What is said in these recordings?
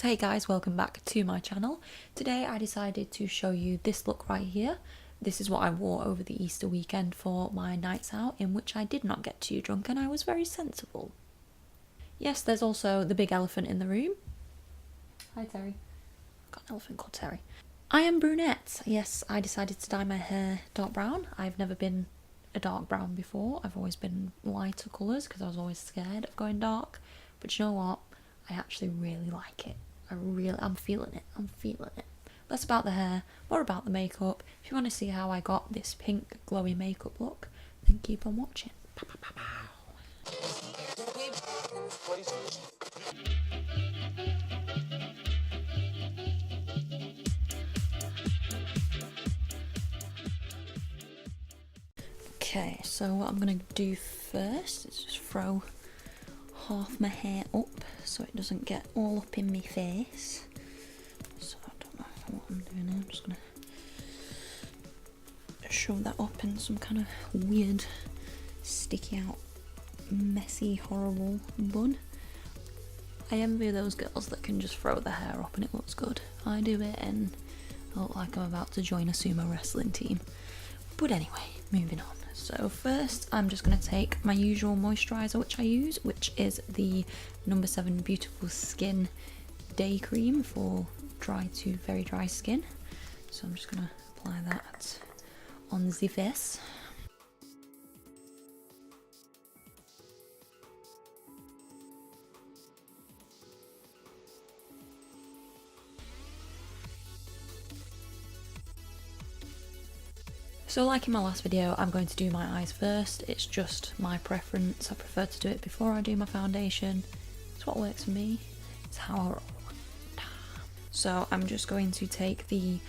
So hey guys, welcome back to my channel. Today I decided to show you this look right here. This is what I wore over the Easter weekend for my nights out, in which I did not get too drunk and I was very sensible. Yes, there's also the big elephant in the room. Hi Terry. I've got an elephant called Terry. I am brunette. Yes, I decided to dye my hair dark brown. I've never been a dark brown before. I've always been lighter colours because I was always scared of going dark. But you know what? I actually really like it. I'm feeling it. Less about the hair, more about the makeup. If you want to see how I got this pink glowy makeup look, then keep on watching. Pow, pow, pow, pow. Okay, so what I'm going to do first is just throw half my hair up so it doesn't get all up in my face. So I don't know what I'm doing now. I'm just gonna shove that up in some kind of weird, sticky out, messy, horrible bun. I envy those girls that can just throw their hair up and it looks good. I do it and I look like I'm about to join a sumo wrestling team. But anyway, moving on. So first I'm just going to take my usual moisturiser which I use, which is the No. 7 Beautiful Skin Day Cream for dry to very dry skin. So I'm just going to apply that on the face. So like in my last video, I'm going to do my eyes first. It's just my preference. I prefer to do it before I do my foundation. It's what works for me. It's how I roll. So I'm just going to take the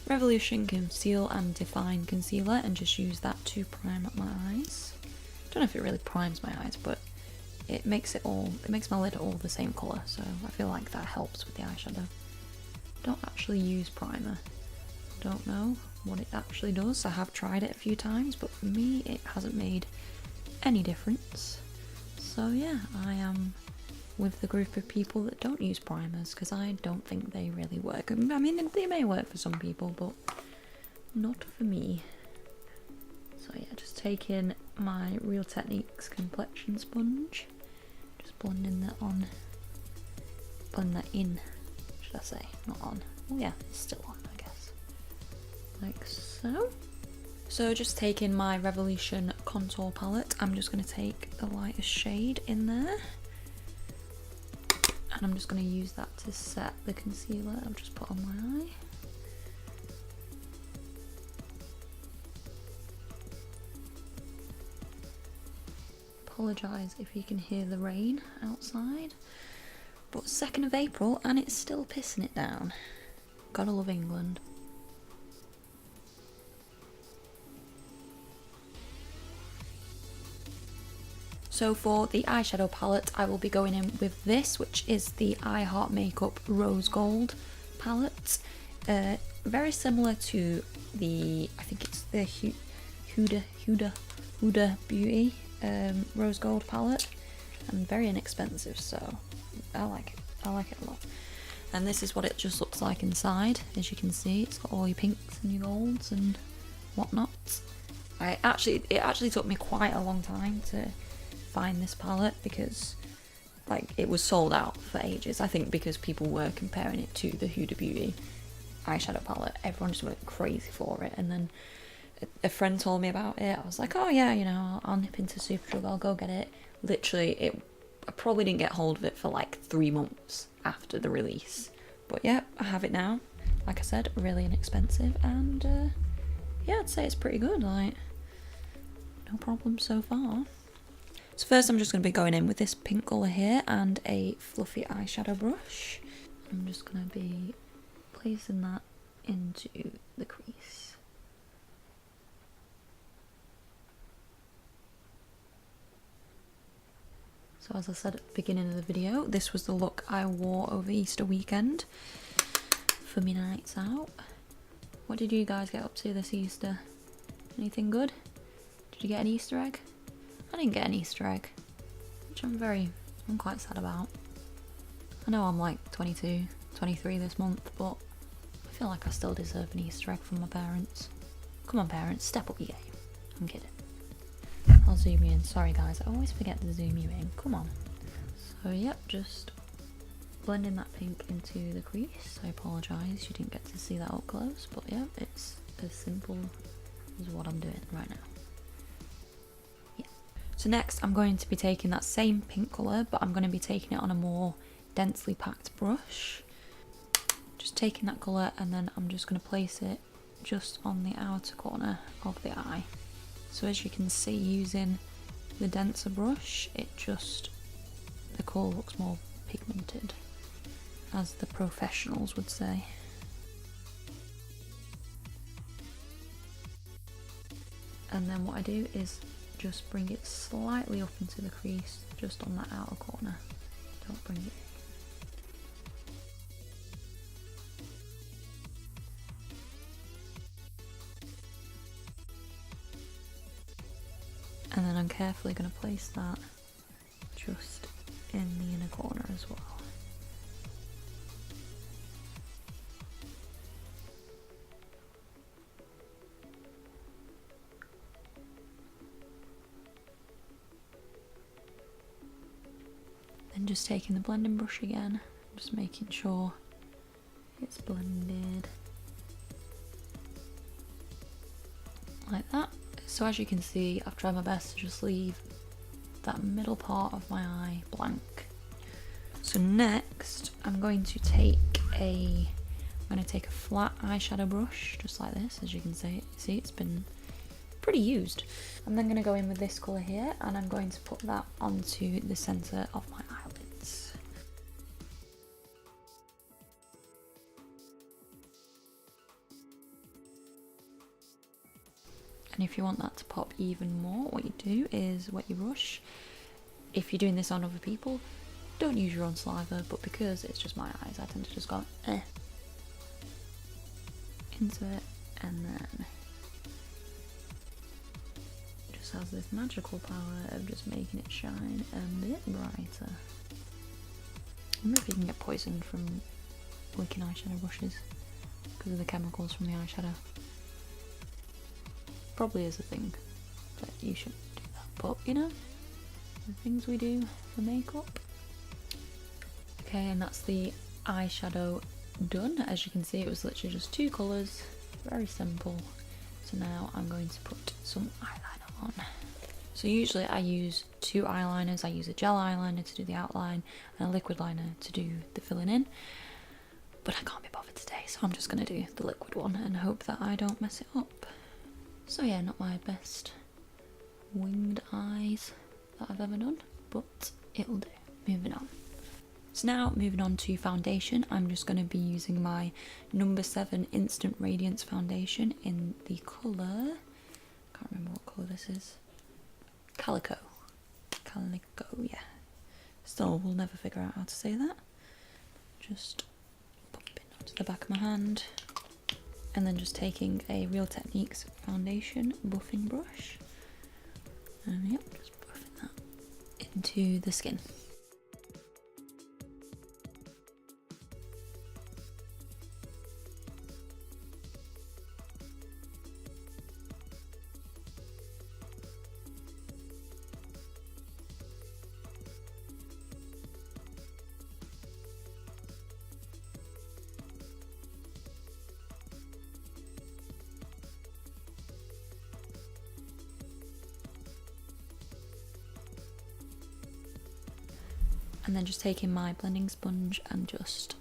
Revolution Conceal and Define Concealer and just use that to prime my eyes. I don't know if it really primes my eyes, but it makes my lid all the same colour, so I feel like that helps with the eyeshadow. Don't actually use primer. Don't know what it actually does. I have tried it a few times, but for me it hasn't made any difference. So yeah, I am with the group of people that don't use primers because I don't think they really work. I mean, they may work for some people, but not for me. So yeah, just taking my Real Techniques complexion sponge, just blending that in, should I say, not on. Well yeah, it's still on, I guess. Like so. So just taking my Revolution contour palette, I'm just going to take the lightest shade in there. And I'm just going to use that to set the concealer I've just put on my eye. Apologise if you can hear the rain outside. But 2nd of April and it's still pissing it down. Gotta love England. So for the eyeshadow palette, I will be going in with this, which is the I Heart Makeup Rose Gold palette. Very similar to the, I think it's the Huda Beauty Rose Gold palette, and very inexpensive, so I like it. I like it a lot. And this is what it just looks like inside. As you can see, it's got all your pinks and your golds and whatnot. It actually took me quite a long time to find this palette because like it was sold out for ages. I think because people were comparing it to the Huda Beauty eyeshadow palette, everyone just went crazy for it. And then a friend told me about it. I was like, oh yeah, you know, I'll nip into Superdrug, I'll go get it. Literally, I probably didn't get hold of it for like 3 months after the release. But yeah, I have it now. Like I said, really inexpensive, and yeah, I'd say it's pretty good. Like, no problem so far. So first I'm just going to be going in with this pink colour here and a fluffy eyeshadow brush. I'm just going to be placing that into the crease. So as I said at the beginning of the video, this was the look I wore over Easter weekend for my nights out. What did you guys get up to this Easter? Anything good? Did you get an Easter egg? I didn't get an Easter egg, which I'm quite sad about. I know I'm like 22, 23 this month, but I feel like I still deserve an Easter egg from my parents. Come on parents, step up your game. I'm kidding. I'll zoom you in. Sorry guys, I always forget to zoom you in. Come on. So yep, just blending that pink into the crease. I apologise you didn't get to see that up close, but yeah, it's as simple as what I'm doing right now. Yeah. So next I'm going to be taking that same pink colour, but I'm going to be taking it on a more densely packed brush. Just taking that colour and then I'm just going to place it just on the outer corner of the eye. So as you can see, using the denser brush, the colour looks more pigmented, as the professionals would say. And then what I do is just bring it slightly up into the crease, just on that outer corner. Don't bring it in. And then I'm carefully going to place that just in the inner corner as well. Then just taking the blending brush again, just making sure it's blended like that. So as you can see, I've tried my best to just leave that middle part of my eye blank. So next I'm going to take a flat eyeshadow brush, just like this. As you can see, it's been pretty used. I'm then going to go in with this colour here, and I'm going to put that onto the centre of my eyelids. And if you want that to pop even more, what you do is wet your brush. If you're doing this on other people, don't use your own saliva, but because it's just my eyes, I tend to just go into it, and then just has this magical power of just making it shine a bit brighter. I wonder if you can get poisoned from licking eyeshadow brushes because of the chemicals from the eyeshadow. Probably is a thing, but you shouldn't do that. But you know, the things we do for makeup. Okay, and that's the eyeshadow done. As you can see, it was literally just 2 colours, very simple. So now I'm going to put some eyeliner on. So usually I use 2 eyeliners. I use a gel eyeliner to do the outline and a liquid liner to do the filling in. But I can't be bothered today, so I'm just going to do the liquid one and hope that I don't mess it up. So yeah, not my best winged eyes that I've ever done, but it'll do. Moving on. So now moving on to foundation, I'm just going to be using my number 7 Instant Radiance foundation in the colour, can't remember what colour this is, Calico, yeah. Still, we'll never figure out how to say that. Just pop it onto the back of my hand. And then just taking a Real Techniques foundation buffing brush, and yep, just buffing that into the skin. And then just taking my blending sponge and just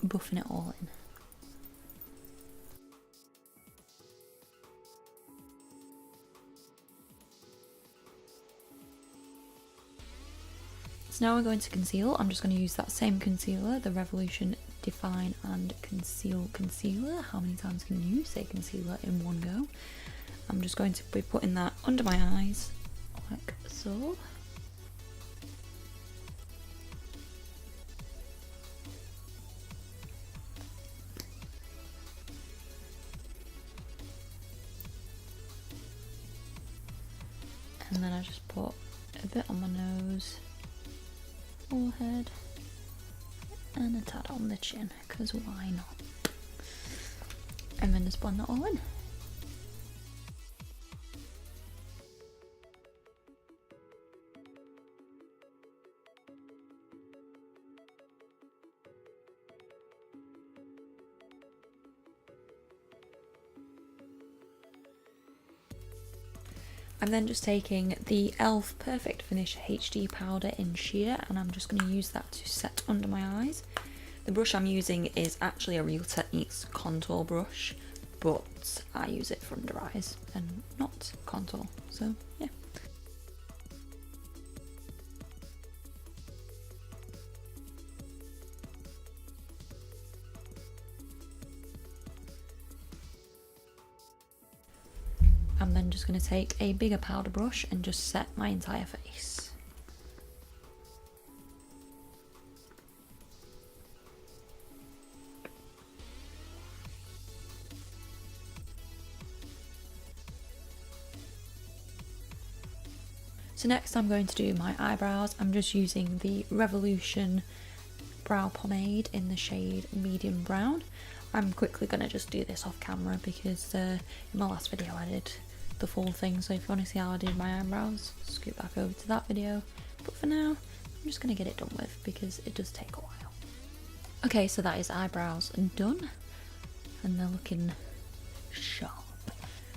buffing it all in. So now we're going to conceal. I'm just going to use that same concealer, the Revolution Define and Conceal Concealer. How many times can you say concealer in one go? I'm just going to be putting that under my eyes, like so. And then I just put a bit on my nose, forehead, and a tad on the chin, because why not? And then just blend that all in. I'm then just taking the e.l.f. Perfect Finish HD powder in sheer, and I'm just going to use that to set under my eyes. The brush I'm using is actually a Real Techniques contour brush, but I use it for under eyes and not contour, so yeah. I'm then just going to take a bigger powder brush and just set my entire face. So next I'm going to do my eyebrows. I'm just using the Revolution brow pomade in the shade medium brown. I'm quickly going to just do this off camera because in my last video I did the full thing, so if you want to see how I did my eyebrows, scoot back over to that video. But for now, I'm just going to get it done with because it does take a while. Okay, so that is eyebrows done, and they're looking sharp.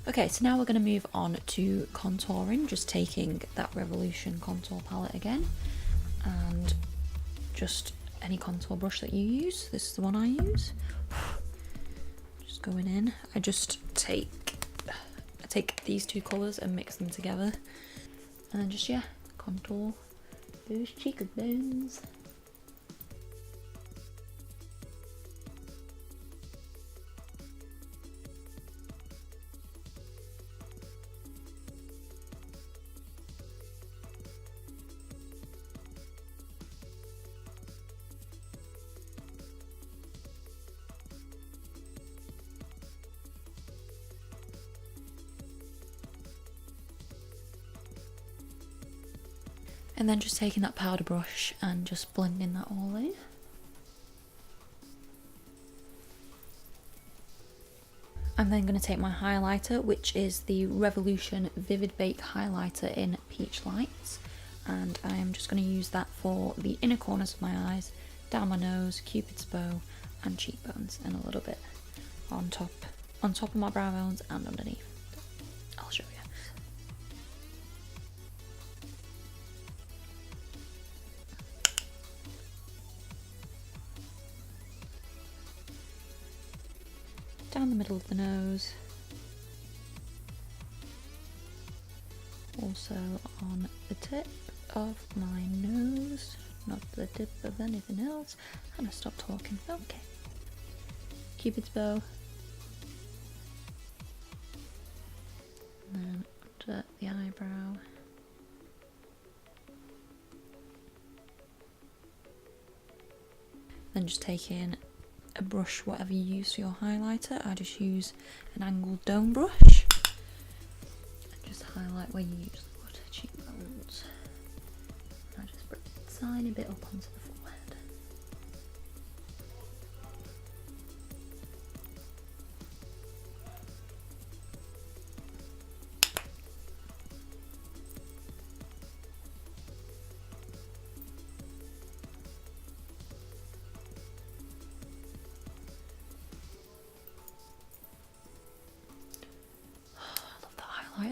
Okay, so now we're going to move on to contouring, just taking that Revolution contour palette again, and just any contour brush that you use. This is the one I use. Just going in, I just take these two colours and mix them together, and then just, yeah, contour those cheekbones. And then just taking that powder brush and just blending that all in. I'm then going to take my highlighter, which is the Revolution Vivid Bake Highlighter in Peach Lights. And I am just going to use that for the inner corners of my eyes, down my nose, Cupid's bow, and cheekbones, and a little bit on top of my brow bones and underneath. I'll show you. Down the middle of the nose, also on the tip of my nose, not the tip of anything else, and I stopped talking. Okay, Cupid's bow, and then under the eyebrow, then just taking a brush, whatever you use for your highlighter. I just use an angled dome brush and just highlight where you use the water cheekbones. I just bring a tiny bit up onto the forehead.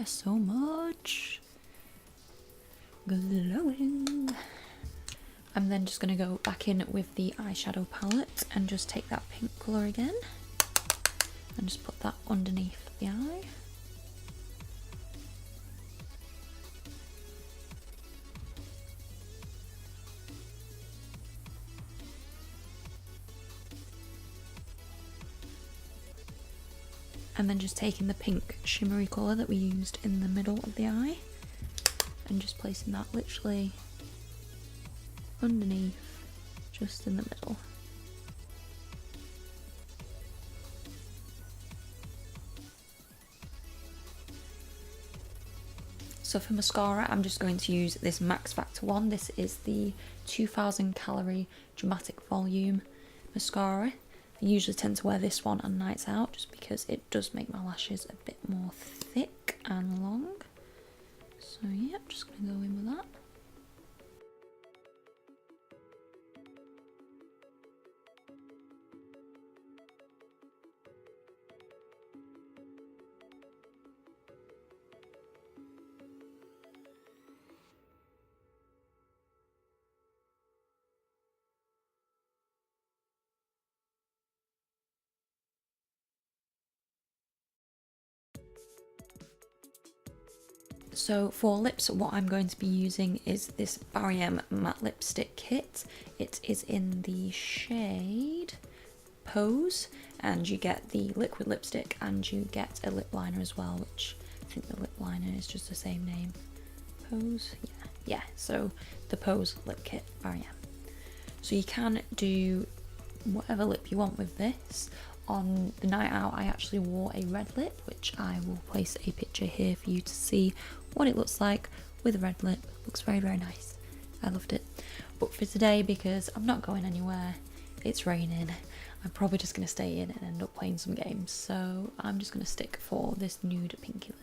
So much. Glowing. I'm then just going to go back in with the eyeshadow palette and just take that pink colour again and just put that underneath the eye. And then just taking the pink shimmery colour that we used in the middle of the eye and just placing that literally underneath, just in the middle. So for mascara, I'm just going to use this Max Factor one. This is the 2000 calorie dramatic volume mascara. I usually tend to wear this one on nights out just because it does make my lashes a bit more thick and long. So yeah, I'm just going to go in with that. So for lips, what I'm going to be using is this Barry matte lipstick kit. It is in the shade Pose, and you get the liquid lipstick and you get a lip liner as well, which I think the lip liner is just the same name. Pose, yeah. So the Pose lip kit, Barry. So you can do whatever lip you want with this. On the night out, I actually wore a red lip, which I will place a picture here for you to see what it looks like with a red lip. Looks very, very nice. I loved it. But for today, because I'm not going anywhere, it's raining, I'm probably just going to stay in and end up playing some games. So I'm just going to stick for this nude pinky lip.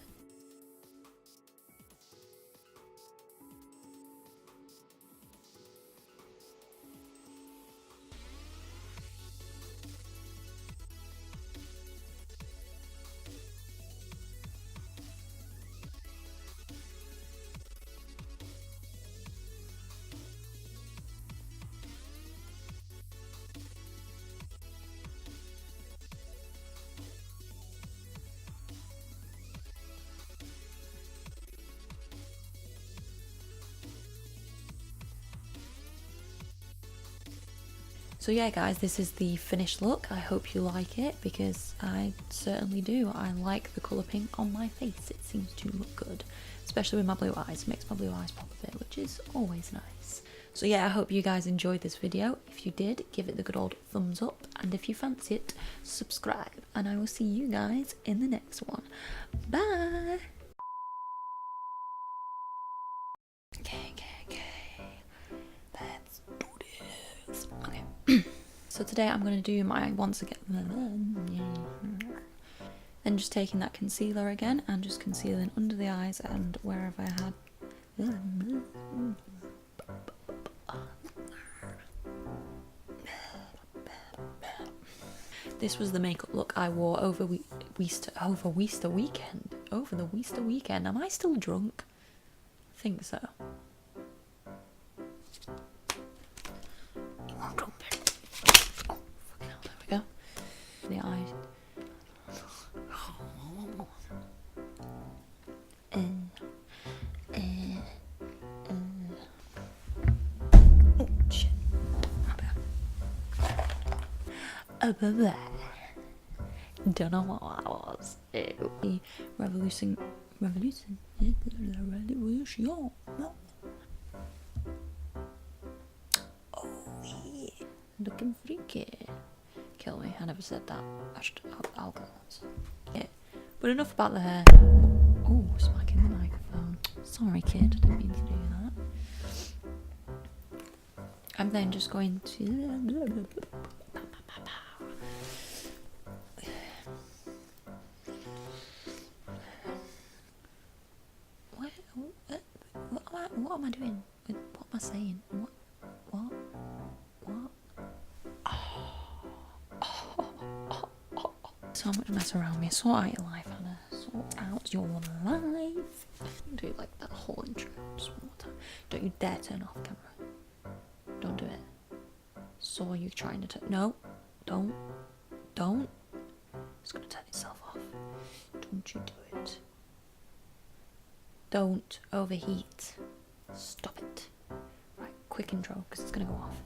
So yeah guys, this is the finished look. I hope you like it, because I certainly do. I like the colour pink on my face. It seems to look good, especially with my blue eyes. It makes my blue eyes pop a bit, which is always nice. So yeah, I hope you guys enjoyed this video. If you did, give it the good old thumbs up, and if you fancy it, subscribe, and I will see you guys in the next one. Bye! Okay. Let's do this. Okay. So today I'm going to do my once again, then just taking that concealer again and just concealing under the eyes and wherever I had. This was the makeup look I wore over the Easter weekend. Am I still drunk? I think so. The eyes. Oh shit. My bad. Don't know what that was. Revolution. Oh yeah. Looking freaky. Kill me, I never said that. I'll go. Yeah. But enough about the hair. Oh, smacking the microphone. Sorry kid, I didn't mean to do that. I'm then just going to... What am I doing? What am I saying? What? So much mess around me. Sort out your life, Hannah. Sort out your life. Do like that whole intro just one more time. Don't you dare turn off camera. Don't do it. Saw you trying to turn. No. Don't. It's gonna turn itself off. Don't you do it. Don't overheat. Stop it. Right, quick intro because it's gonna go off.